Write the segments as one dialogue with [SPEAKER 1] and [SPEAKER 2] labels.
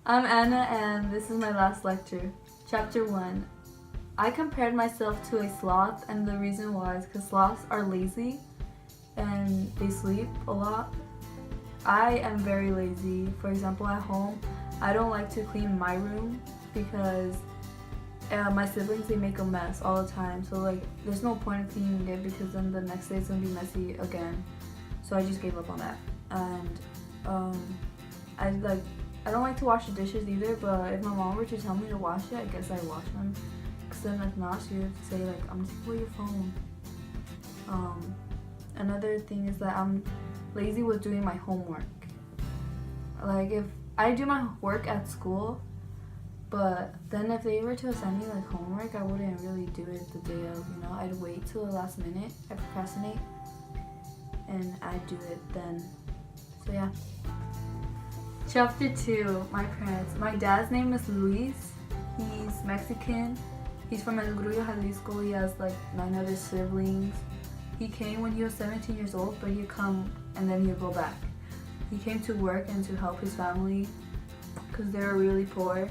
[SPEAKER 1] I'm Anna, and this is my last lecture. Chapter 1. I compared myself to a sloth, and the reason why is because sloths are lazy and they sleep a lot. I am very lazy. For example, at home, I don't like to clean my room because my siblings, they make a mess all the time. So like, there's no point in cleaning it because then the next day it's gonna be messy again. So I just gave up on that. And I don't like to wash the dishes either. But if my mom were to tell me to wash it, I guess I wash them. Cause then if not, she would say like, I'm just gonna put your phone. Another thing is that I'm lazy with doing my homework. Like if I do my work at school, but then if they were to assign me like homework, I wouldn't really do it the day of, I'd wait till the last minute, I procrastinate, and I'd do it then. So yeah. Chapter 2, my parents. My dad's name is Luis. He's Mexican. He's from El Grullo, Jalisco. He has like 9 other siblings. He came when he was 17 years old, but he'd come and then he'd go back. He came to work and to help his family because they were really poor.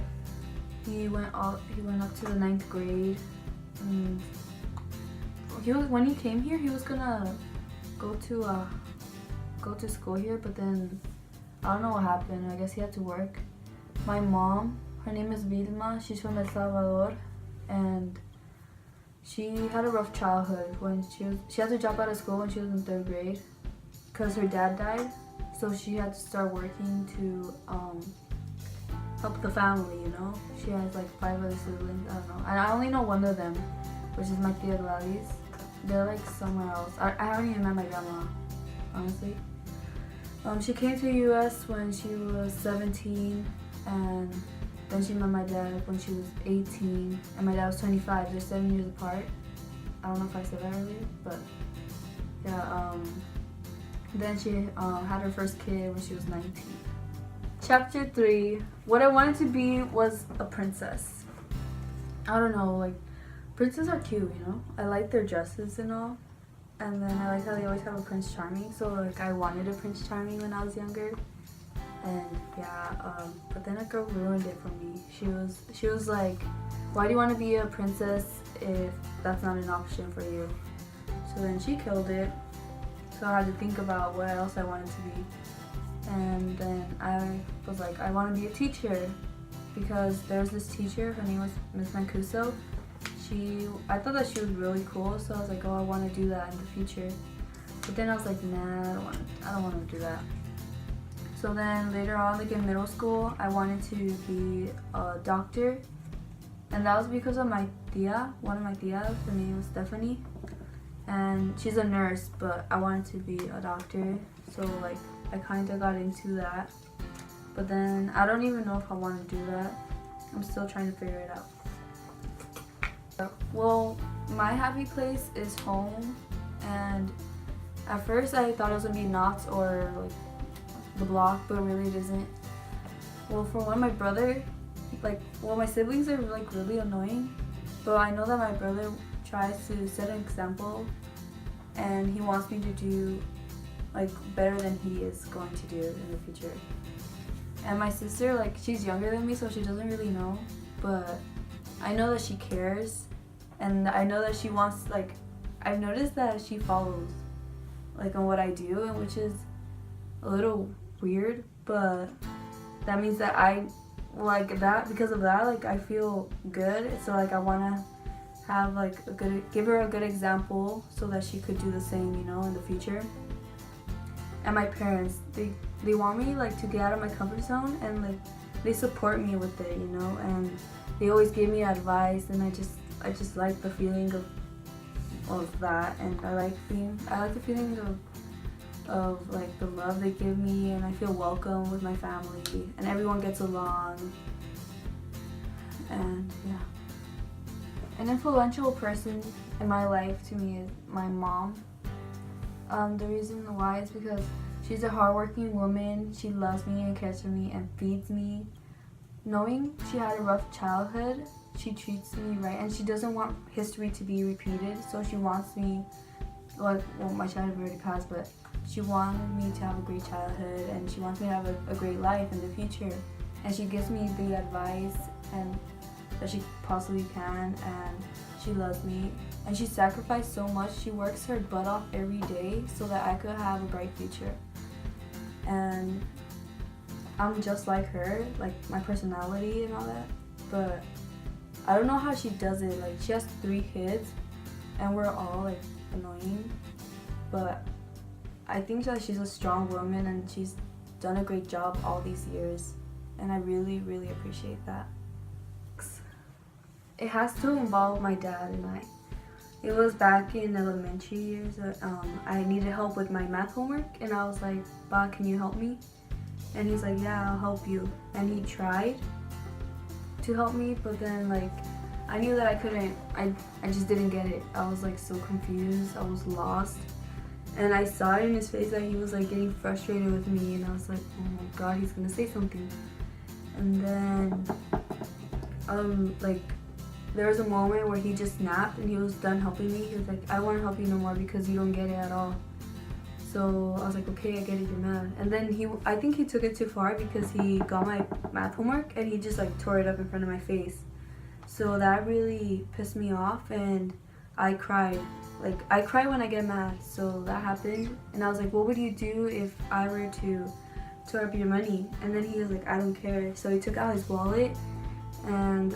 [SPEAKER 1] He went up to the 9th grade. And when he came here, he was gonna go to school here, but then I don't know what happened. I guess he had to work. My mom, her name is Vilma. She's from El Salvador, and she had a rough childhood. When she had to drop out of school when she was in 3rd grade because her dad died. So she had to start working to help the family, She has like 5 other siblings, I don't know. And I only know one of them, which is my tia Gladys. They're like somewhere else. I haven't even met my grandma, honestly. She came to the US when she was 17, and then she met my dad when she was 18, and my dad was 25. They're 7 years apart. I don't know if I said that earlier, but yeah. Then she had her first kid when she was 19. Chapter 3. What I wanted to be was a princess. I don't know, like, princes are cute, I like their dresses and all. And then I like how they always have a Prince Charming. So like, I wanted a Prince Charming when I was younger. And yeah, but then a girl ruined it for me. She was like, why do you want to be a princess if that's not an option for you? So then she killed it. So I had to think about what else I wanted to be. And then I was like, I want to be a teacher because there was this teacher, her name was Miss Mancuso. I thought that she was really cool, so I was like, oh, I want to do that in the future. But then I was like, nah, I don't want to do that. So then later on, like in middle school, I wanted to be a doctor. And that was because of my tia, one of my tias. Her name was Stephanie. And she's a nurse, but I wanted to be a doctor. So like, I kind of got into that. But then I don't even know if I want to do that. I'm still trying to figure it out. Well, my happy place is home. And at first I thought it was going to be Knott's or like the block, but really it isn't. Well, for one, my brother, my siblings are like really annoying. But I know that my brother tries to set an example, and he wants me to do like better than he is going to do in the future. And my sister, like, she's younger than me, so she doesn't really know, but I know that she cares, and I know that she wants, like, I've noticed that she follows like on what I do, and which is a little weird, but that means that I like that. Because of that, like, I feel good. So like, I want to have like give her a good example so that she could do the same, in the future. And my parents, they want me like to get out of my comfort zone, and like they support me with it, and they always give me advice, and I just like the feeling of that, and I like the feeling of like the love they give me, and I feel welcome with my family, and everyone gets along. And yeah. An influential person in my life to me is my mom. The reason why is because she's a hardworking woman. She loves me and cares for me and feeds me. Knowing she had a rough childhood, she treats me right, and she doesn't want history to be repeated. So she wants me, well, my childhood already passed, but she wanted me to have a great childhood, and she wants me to have a great life in the future. and she gives me the advice and that she possibly can, and she loves me, and she sacrificed so much. She works her butt off every day so that I could have a bright future. And I'm just like her, like my personality and all that, but I don't know how she does it. Like, she has 3 kids and we're all like annoying, but I think that she's a strong woman and she's done a great job all these years, and I really, really appreciate that. It has to involve my dad and I. It was back in elementary years. I needed help with my math homework, and I was like, "Ba, can you help me?" And he's like, "Yeah, I'll help you." And he tried to help me, but then like I knew that I couldn't. I just didn't get it. I was like so confused. I was lost. And I saw it in his face that he was like getting frustrated with me, and I was like, "Oh my god, he's gonna say something." And then like there was a moment where he just snapped and he was done helping me. He was like, "I don't want to help you no more because you don't get it at all." So I was like, "Okay, I get it, you're mad." And then I think he took it too far because he got my math homework and he just like tore it up in front of my face. So that really pissed me off, and I cried. Like, I cry when I get mad, so that happened. And I was like, "What would you do if I were to tear up your money?" And then he was like, "I don't care." So he took out his wallet, and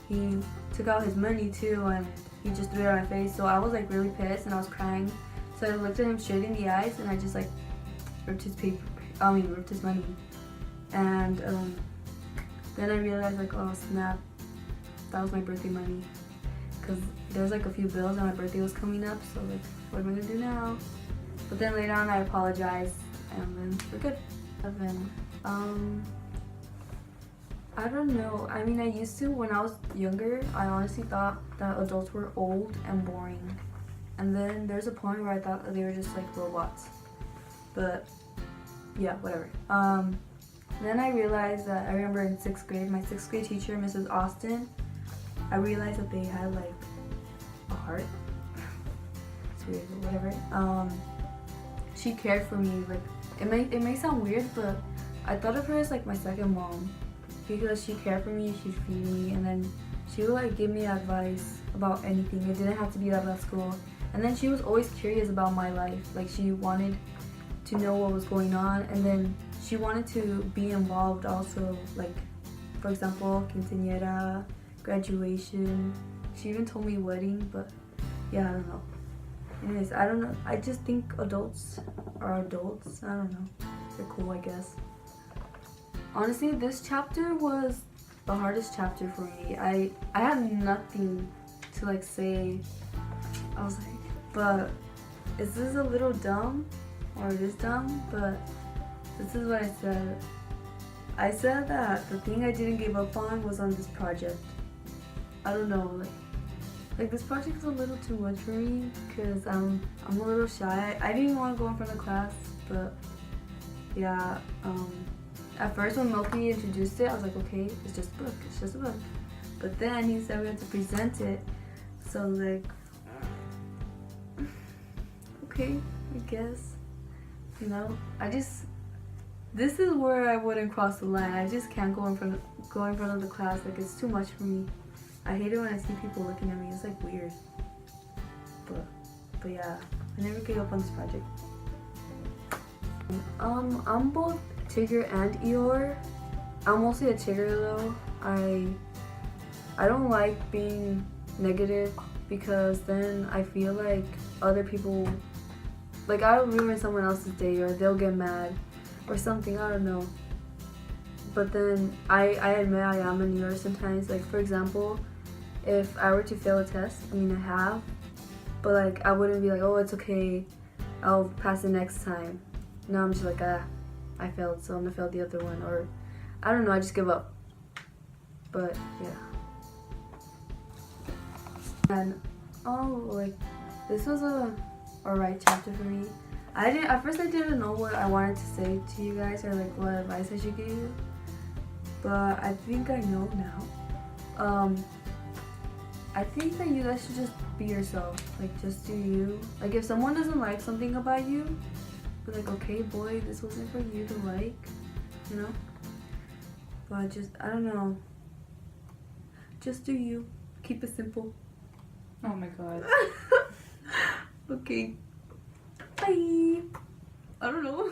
[SPEAKER 1] he took out his money too, and he just threw it on my face. So I was like really pissed and I was crying. So I looked at him straight in the eyes and I just like ripped his money. And then I realized like, oh snap, that was my birthday money. Cause there's like a few bills and my birthday was coming up, so like, what am I gonna do now? But then later on I apologized and then we're good. I don't know. I mean, I used to, when I was younger, I honestly thought that adults were old and boring. And then there's a point where I thought that they were just like robots. But yeah, whatever. Then I realized that, I remember in 6th grade, my 6th grade teacher, Mrs. Austin, I realized that they had like a heart. It's weird, but whatever. She cared for me. Like, it may sound weird, but I thought of her as like my second mom. Because she cared for me, she'd feed me, and then she would like give me advice about anything. It didn't have to be about school. And then she was always curious about my life. Like, she wanted to know what was going on, and then she wanted to be involved also. Like, for example, quinceañera, graduation. She even told me wedding, but yeah, I don't know. Anyways, I don't know. I just think adults are adults. I don't know. They're cool, I guess. Honestly, this chapter was the hardest chapter for me. I had nothing to like say. I was like, but is this a little dumb? Or it is dumb? But this is what I said. I said that the thing I didn't give up on was on this project. I don't know, like this project is a little too much for me because I'm a little shy. I didn't even want to go in front of class, but yeah. At first when Milky introduced it, I was like, okay, it's just a book, it's just a book. But then he said we had to present it, so I was like, okay, I guess. You know, this is where I wouldn't cross the line. I just can't go in front of the class. Like, it's too much for me. I hate it when I see people looking at me. It's like weird. But yeah, I never gave up on this project. I'm both Tigger and Eeyore. I'm mostly a Tigger though. I don't like being negative because then I feel like other people, like I'll ruin someone else's day or they'll get mad or something, I don't know. But then I admit I am a Eeyore sometimes. Like, for example, if I were to fail a test, I mean I have, but like I wouldn't be like, oh it's okay, I'll pass it next time. No, I'm just like, I failed, so I'm gonna fail the other one, or I don't know, I just give up. But yeah. And like this was a alright chapter for me. At first I didn't know what I wanted to say to you guys or like what advice I should give you, but I think I know now. I think that you guys should just be yourself, like just do you. Like if someone doesn't like something about you, be like, okay boy, this wasn't for you to like, you know? But just, I don't know. Just do you. Keep it simple.
[SPEAKER 2] Oh my god.
[SPEAKER 1] Okay. Bye. I don't know.